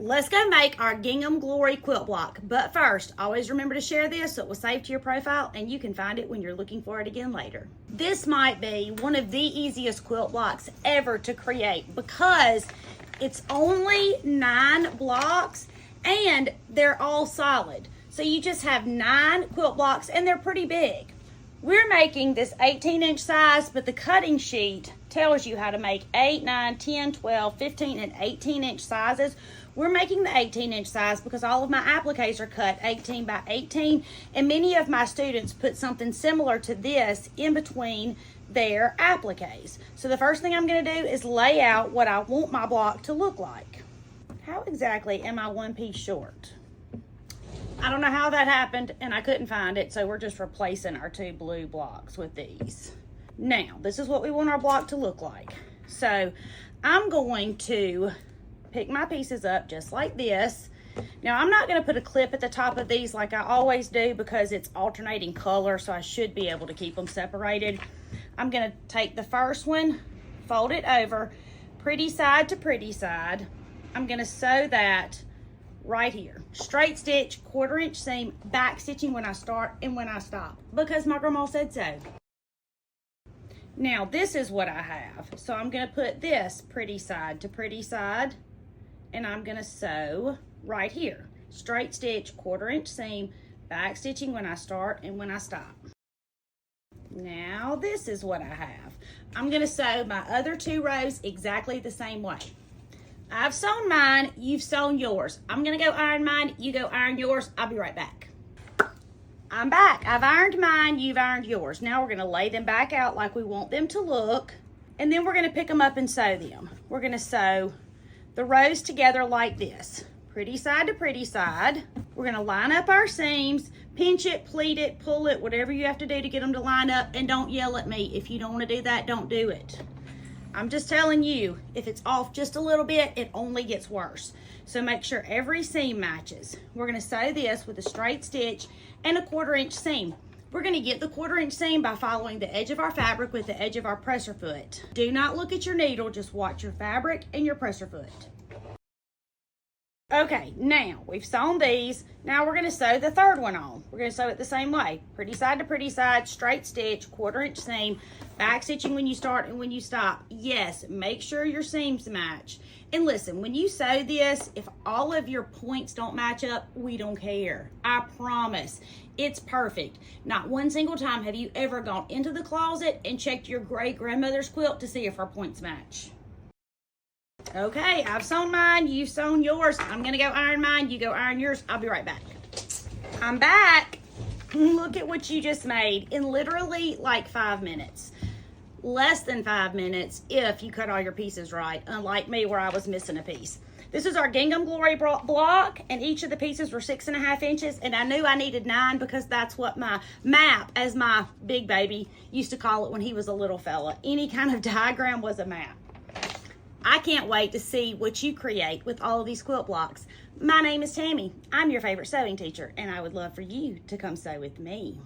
Let's go make our Gingham Glory quilt block. But first, always remember to share this so it will save to your profile and you can find it when you're looking for it again later. This might be one of the easiest quilt blocks ever to create because it's only 9 blocks and they're all solid. So you just have 9 quilt blocks and they're pretty big. We're making this 18-inch size, but the cutting sheet tells you how to make 8, 9, 10, 12, 15, and 18-inch sizes. We're making the 18-inch size because all of my appliques are cut 18 by 18, and many of my students put something similar to this in between their appliques. So the first thing I'm going to do is lay out what I want my block to look like. How exactly am I 1 piece short? I don't know how that happened and I couldn't find it, so we're just replacing our 2 blue blocks with these. Now, this is what we want our block to look like. So I'm going to pick my pieces up just like this. Now, I'm not going to put a clip at the top of these like I always do because it's alternating color, so I should be able to keep them separated. I'm going to take the first one, fold it over, pretty side to pretty side. I'm going to sew that right here. Straight stitch, 1/4 inch seam, back stitching when I start and when I stop because my grandma said so. Now this is what I have. So I'm going to put this pretty side to pretty side and I'm going to sew right here. Straight stitch, 1/4 inch seam, back stitching when I start and when I stop. Now this is what I have. I'm going to sew my other 2 rows exactly the same way. I've sewn mine, you've sewn yours. I'm gonna go iron mine, you go iron yours. I'll be right back. I'm back. I've ironed mine, you've ironed yours. Now we're gonna lay them back out like we want them to look, and then we're gonna pick them up and sew them. We're gonna sew the rows together like this. Pretty side to pretty side. We're gonna line up our seams, pinch it, pleat it, pull it, whatever you have to do to get them to line up, and don't yell at me. If you don't wanna do that, don't do it. I'm just telling you, if it's off just a little bit, it only gets worse. So make sure every seam matches. We're gonna sew this with a straight stitch and a 1/4 inch seam. We're gonna get the 1/4 inch seam by following the edge of our fabric with the edge of our presser foot. Do not look at your needle, just watch your fabric and your presser foot. Okay, now we've sewn these. Now we're gonna sew the third one on. We're gonna sew it the same way. Pretty side to pretty side, straight stitch, 1/4 inch seam, back stitching when you start and when you stop. Yes, make sure your seams match. And listen, when you sew this, if all of your points don't match up, we don't care. I promise, it's perfect. Not one single time have you ever gone into the closet and checked your great grandmother's quilt to see if her points match. Okay, I've sewn mine, you've sewn yours. I'm gonna go iron mine, you go iron yours. I'll be right back. I'm back. Look at what you just made in literally like 5 minutes. Less than 5 minutes if you cut all your pieces right, unlike me where I was missing a piece. This is our Gingham Glory block, and each of the pieces were 6.5 inches, and I knew I needed 9 because that's what my map, as my big baby used to call it when he was a little fella. Any kind of diagram was a map. I can't wait to see what you create with all of these quilt blocks. My name is Tammy. I'm your favorite sewing teacher, and I would love for you to come sew with me.